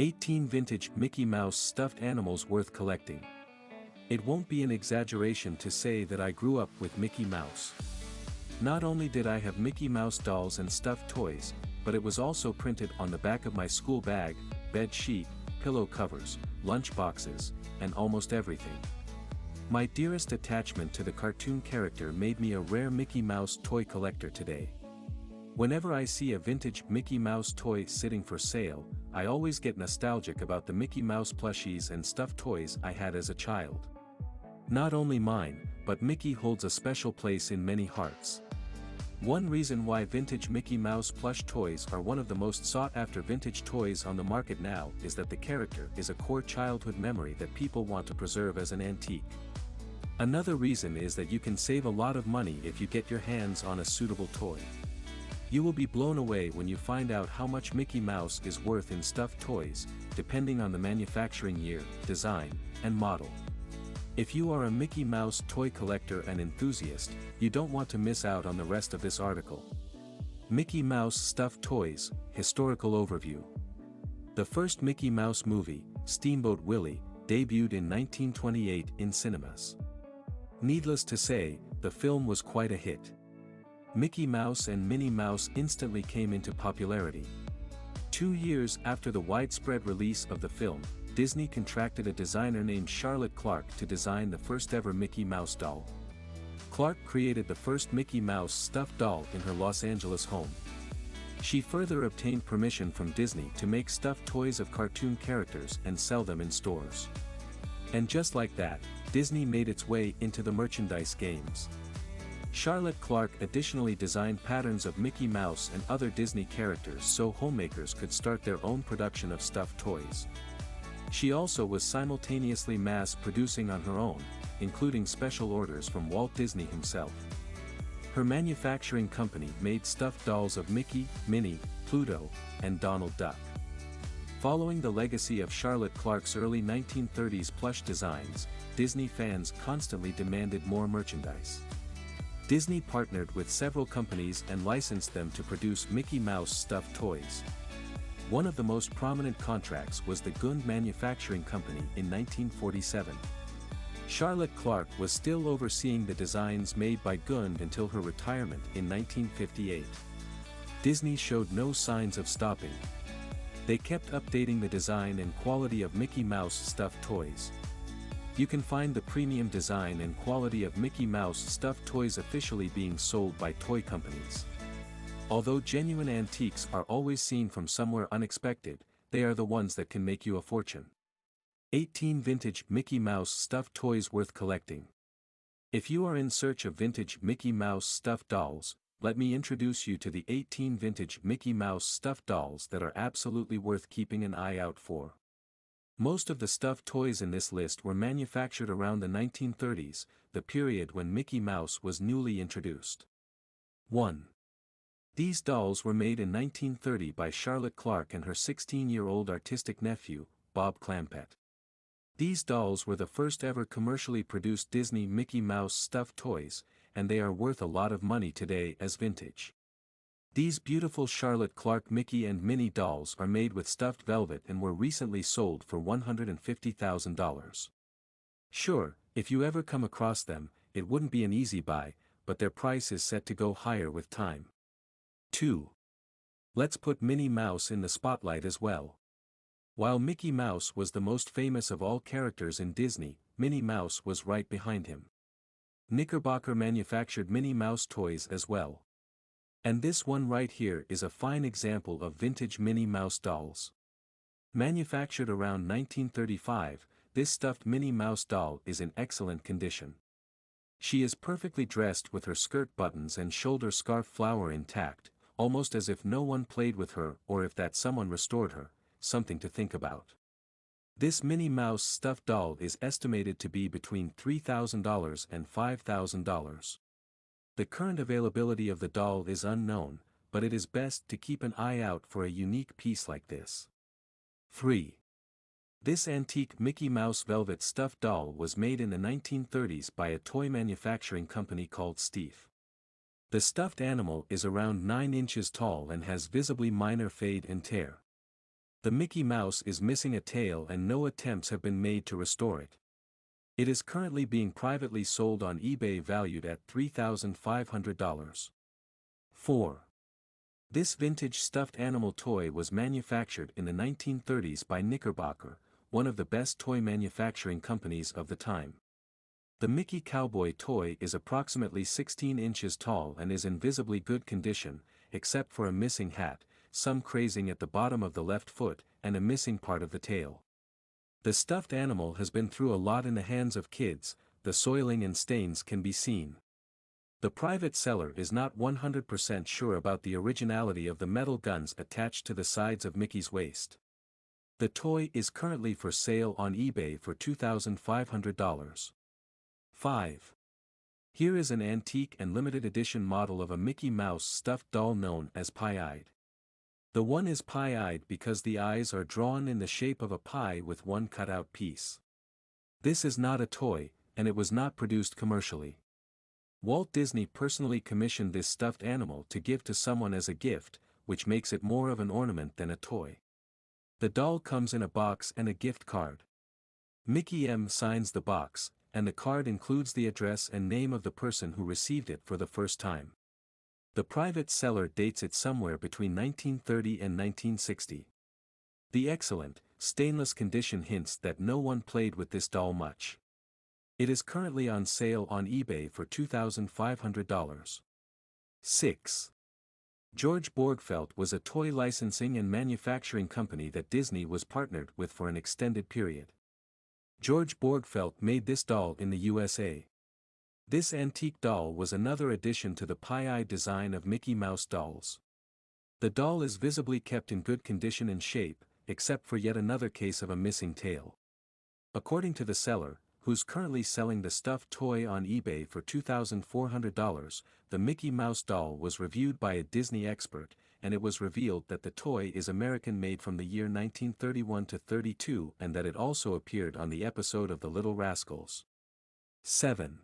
18 Vintage Mickey Mouse Stuffed Animals Worth Collecting. It won't be an exaggeration to say that I grew up with Mickey Mouse. Not only did I have Mickey Mouse dolls and stuffed toys, but it was also printed on the back of my school bag, bed sheet, pillow covers, lunch boxes, and almost everything. My dearest attachment to the cartoon character made me a rare Mickey Mouse toy collector today. Whenever I see a vintage Mickey Mouse toy sitting for sale, I always get nostalgic about the Mickey Mouse plushies and stuffed toys I had as a child. Not only mine, but Mickey holds a special place in many hearts. One reason why vintage Mickey Mouse plush toys are one of the most sought-after vintage toys on the market now is that the character is a core childhood memory that people want to preserve as an antique. Another reason is that you can save a lot of money if you get your hands on a suitable toy. You will be blown away when you find out how much Mickey Mouse is worth in stuffed toys, depending on the manufacturing year, design, and model. If you are a Mickey Mouse toy collector and enthusiast, you don't want to miss out on the rest of this article. Mickey Mouse Stuffed Toys, Historical Overview. The first Mickey Mouse movie, Steamboat Willie, debuted in 1928 in cinemas. Needless to say, the film was quite a hit. Mickey Mouse and Minnie Mouse instantly came into popularity. 2 years after the widespread release of the film, Disney contracted a designer named Charlotte Clark to design the first-ever Mickey Mouse doll. Clark created the first Mickey Mouse stuffed doll in her Los Angeles home. She further obtained permission from Disney to make stuffed toys of cartoon characters and sell them in stores. And just like that, Disney made its way into the merchandise games. Charlotte Clark additionally designed patterns of Mickey Mouse and other Disney characters so homemakers could start their own production of stuffed toys. She also was simultaneously mass-producing on her own, including special orders from Walt Disney himself. Her manufacturing company made stuffed dolls of Mickey, Minnie, Pluto, and Donald Duck. Following the legacy of Charlotte Clark's early 1930s plush designs, Disney fans constantly demanded more merchandise. Disney partnered with several companies and licensed them to produce Mickey Mouse stuffed toys. One of the most prominent contracts was the Gund Manufacturing Company in 1947. Charlotte Clark was still overseeing the designs made by Gund until her retirement in 1958. Disney showed no signs of stopping. They kept updating the design and quality of Mickey Mouse stuffed toys. You can find the premium design and quality of Mickey Mouse stuffed toys officially being sold by toy companies. Although genuine antiques are always seen from somewhere unexpected, they are the ones that can make you a fortune. 18 Vintage Mickey Mouse Stuffed Toys Worth Collecting. If you are in search of vintage Mickey Mouse stuffed dolls, let me introduce you to the 18 vintage Mickey Mouse stuffed dolls that are absolutely worth keeping an eye out for. Most of the stuffed toys in this list were manufactured around the 1930s, the period when Mickey Mouse was newly introduced. 1. These dolls were made in 1930 by Charlotte Clark and her 16-year-old artistic nephew, Bob Clampett. These dolls were the first ever commercially produced Disney Mickey Mouse stuffed toys, and they are worth a lot of money today as vintage. These beautiful Charlotte Clark Mickey and Minnie dolls are made with stuffed velvet and were recently sold for $150,000. Sure, if you ever come across them, it wouldn't be an easy buy, but their price is set to go higher with time. 2. Let's put Minnie Mouse in the spotlight as well. While Mickey Mouse was the most famous of all characters in Disney, Minnie Mouse was right behind him. Knickerbocker manufactured Minnie Mouse toys as well. And this one right here is a fine example of vintage Minnie Mouse dolls. Manufactured around 1935, this stuffed Minnie Mouse doll is in excellent condition. She is perfectly dressed with her skirt buttons and shoulder scarf flower intact, almost as if no one played with her or if that someone restored her, something to think about. This Minnie Mouse stuffed doll is estimated to be between $3,000 and $5,000. The current availability of the doll is unknown, but it is best to keep an eye out for a unique piece like this. 3. This antique Mickey Mouse velvet stuffed doll was made in the 1930s by a toy manufacturing company called Steiff. The stuffed animal is around 9 inches tall and has visibly minor fade and tear. The Mickey Mouse is missing a tail and no attempts have been made to restore it. It is currently being privately sold on eBay valued at $3,500. 4. This vintage stuffed animal toy was manufactured in the 1930s by Knickerbocker, one of the best toy manufacturing companies of the time. The Mickey Cowboy toy is approximately 16 inches tall and is in visibly good condition, except for a missing hat, some crazing at the bottom of the left foot, and a missing part of the tail. The stuffed animal has been through a lot in the hands of kids, the soiling and stains can be seen. The private seller is not 100% sure about the originality of the metal guns attached to the sides of Mickey's waist. The toy is currently for sale on eBay for $2,500. 5. Here is an antique and limited edition model of a Mickey Mouse stuffed doll known as pie-eyed. The one is pie-eyed because the eyes are drawn in the shape of a pie with one cut-out piece. This is not a toy, and it was not produced commercially. Walt Disney personally commissioned this stuffed animal to give to someone as a gift, which makes it more of an ornament than a toy. The doll comes in a box and a gift card. Mickey M signs the box, and the card includes the address and name of the person who received it for the first time. The private seller dates it somewhere between 1930 and 1960. The excellent, stainless condition hints that no one played with this doll much. It is currently on sale on eBay for $2,500. 6. George Borgfeldt was a toy licensing and manufacturing company that Disney was partnered with for an extended period. George Borgfeldt made this doll in the USA. This antique doll was another addition to the pie-eyed design of Mickey Mouse dolls. The doll is visibly kept in good condition and shape, except for yet another case of a missing tail. According to the seller, who's currently selling the stuffed toy on eBay for $2,400, the Mickey Mouse doll was reviewed by a Disney expert, and it was revealed that the toy is American-made from the year 1931 to 32 and that it also appeared on the episode of The Little Rascals. 7.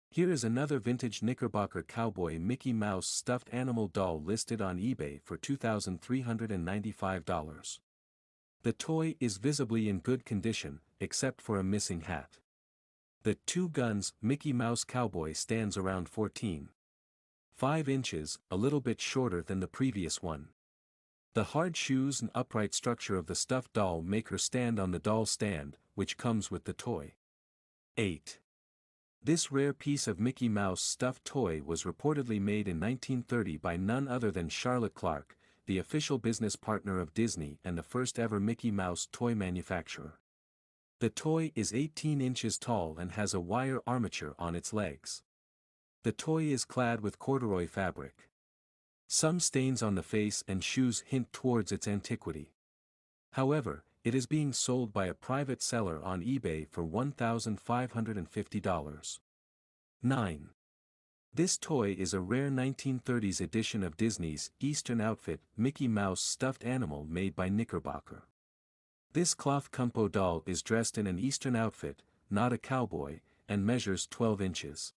Here is another vintage Knickerbocker cowboy Mickey Mouse stuffed animal doll listed on eBay for $2,395. The toy is visibly in good condition, except for a missing hat. The 2 guns Mickey Mouse cowboy stands around 14.5 inches, a little bit shorter than the previous one. The hard shoes and upright structure of the stuffed doll make her stand on the doll stand, which comes with the toy. 8. This rare piece of Mickey Mouse stuffed toy was reportedly made in 1930 by none other than Charlotte Clark, the official business partner of Disney and the first ever Mickey Mouse toy manufacturer. The toy is 18 inches tall and has a wire armature on its legs. The toy is clad with corduroy fabric. Some stains on the face and shoes hint towards its antiquity. However, it is being sold by a private seller on eBay for $1,550. 9. This toy is a rare 1930s edition of Disney's Eastern outfit Mickey Mouse stuffed animal made by Knickerbocker. This cloth Kumpo doll is dressed in an Eastern outfit, not a cowboy, and measures 12 inches.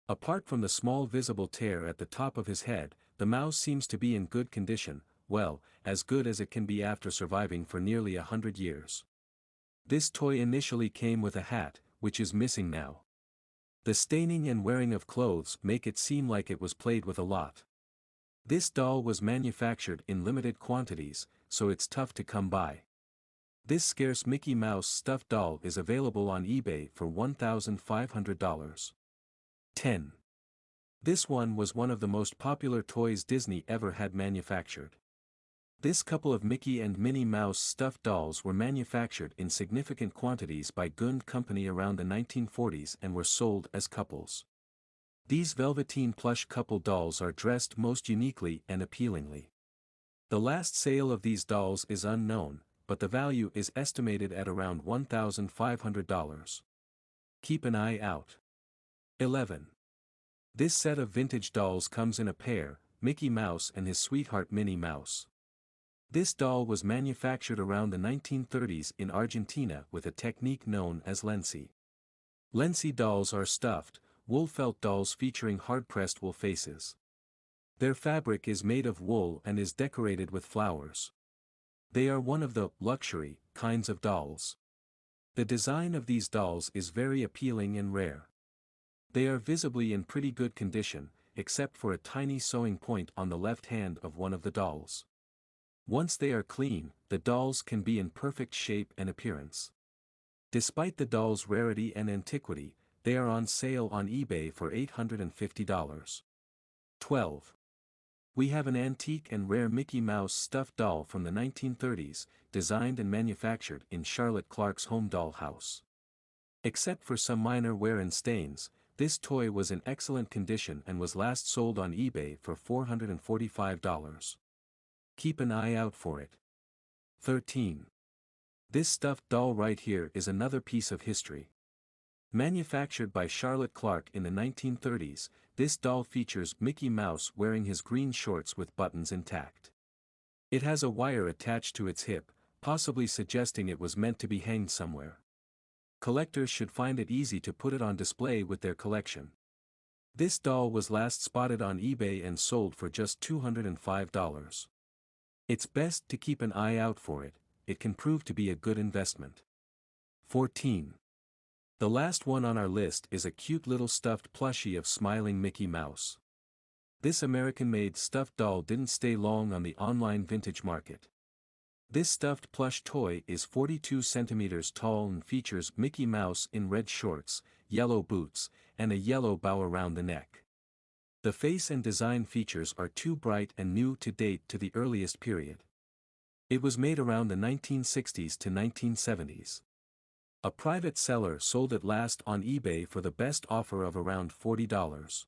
Apart from the small visible tear at the top of his head, the mouse seems to be in good condition, well, as good as it can be after surviving for nearly 100 years. This toy initially came with a hat, which is missing now. The staining and wearing of clothes make it seem like it was played with a lot. This doll was manufactured in limited quantities, so it's tough to come by. This scarce Mickey Mouse stuffed doll is available on eBay for $1,500. 10. This one was one of the most popular toys Disney ever had manufactured. This couple of Mickey and Minnie Mouse stuffed dolls were manufactured in significant quantities by Gund Company around the 1940s and were sold as couples. These velveteen plush couple dolls are dressed most uniquely and appealingly. The last sale of these dolls is unknown, but the value is estimated at around $1,500. Keep an eye out. 11. This set of vintage dolls comes in a pair, Mickey Mouse and his sweetheart Minnie Mouse. This doll was manufactured around the 1930s in Argentina with a technique known as Lenci. Lenci dolls are stuffed, wool felt dolls featuring hard-pressed wool faces. Their fabric is made of wool and is decorated with flowers. They are one of the luxury kinds of dolls. The design of these dolls is very appealing and rare. They are visibly in pretty good condition, except for a tiny sewing point on the left hand of one of the dolls. Once they are clean, the dolls can be in perfect shape and appearance. Despite the doll's rarity and antiquity, they are on sale on eBay for $850. 12. We have an antique and rare Mickey Mouse stuffed doll from the 1930s, designed and manufactured in Charlotte Clark's home doll house. Except for some minor wear and stains, this toy was in excellent condition and was last sold on eBay for $445. Keep an eye out for it. 13. This stuffed doll right here is another piece of history. Manufactured by Charlotte Clark in the 1930s, this doll features Mickey Mouse wearing his green shorts with buttons intact. It has a wire attached to its hip, possibly suggesting it was meant to be hanged somewhere. Collectors should find it easy to put it on display with their collection. This doll was last spotted on eBay and sold for just $205. It's best to keep an eye out for it, it can prove to be a good investment. 14. The last one on our list is a cute little stuffed plushie of smiling Mickey Mouse. This American-made stuffed doll didn't stay long on the online vintage market. This stuffed plush toy is 42 centimeters tall and features Mickey Mouse in red shorts, yellow boots, and a yellow bow around the neck. The face and design features are too bright and new to date to the earliest period. It was made around the 1960s to 1970s. A private seller sold it last on eBay for the best offer of around $40.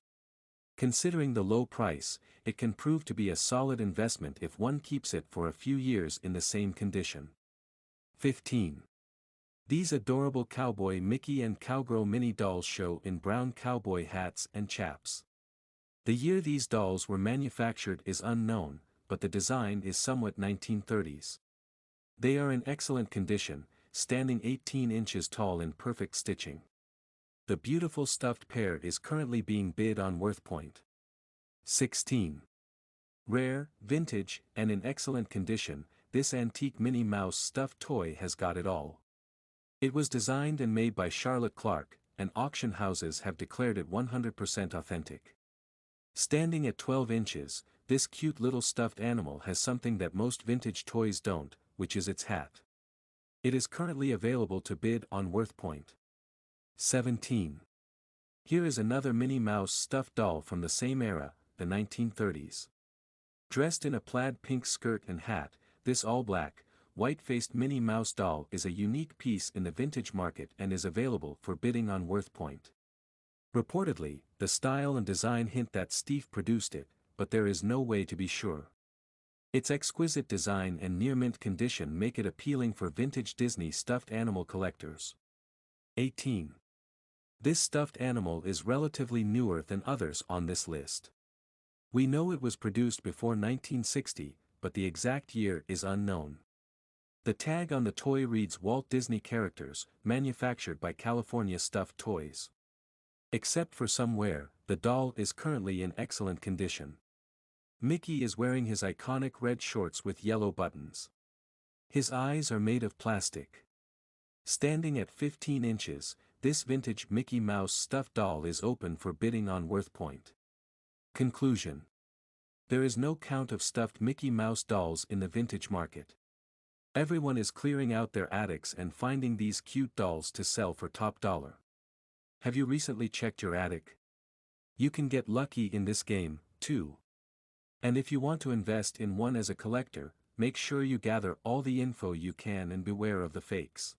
Considering the low price, it can prove to be a solid investment if one keeps it for a few years in the same condition. 15. These adorable cowboy Mickey and cowgirl mini dolls show in brown cowboy hats and chaps. The year these dolls were manufactured is unknown, but the design is somewhat 1930s. They are in excellent condition, standing 18 inches tall in perfect stitching. The beautiful stuffed pair is currently being bid on WorthPoint. 16. Rare, vintage, and in excellent condition, this antique Minnie Mouse stuffed toy has got it all. It was designed and made by Charlotte Clark, and auction houses have declared it 100% authentic. Standing at 12 inches, this cute little stuffed animal has something that most vintage toys don't, which is its hat. It is currently available to bid on WorthPoint. 17. Here is another Minnie Mouse stuffed doll from the same era, the 1930s. Dressed in a plaid pink skirt and hat, this all-black, white-faced Minnie Mouse doll is a unique piece in the vintage market and is available for bidding on WorthPoint. Reportedly, the style and design hint that Steve produced it, but there is no way to be sure. Its exquisite design and near-mint condition make it appealing for vintage Disney stuffed animal collectors. 18. This stuffed animal is relatively newer than others on this list. We know it was produced before 1960, but the exact year is unknown. The tag on the toy reads Walt Disney Characters, manufactured by California Stuffed Toys. Except for some wear, the doll is currently in excellent condition. Mickey is wearing his iconic red shorts with yellow buttons. His eyes are made of plastic. Standing at 15 inches, this vintage Mickey Mouse stuffed doll is open for bidding on WorthPoint. Conclusion. There is no count of stuffed Mickey Mouse dolls in the vintage market. Everyone is clearing out their attics and finding these cute dolls to sell for top dollar. Have you recently checked your attic? You can get lucky in this game, too. And if you want to invest in one as a collector, make sure you gather all the info you can and beware of the fakes.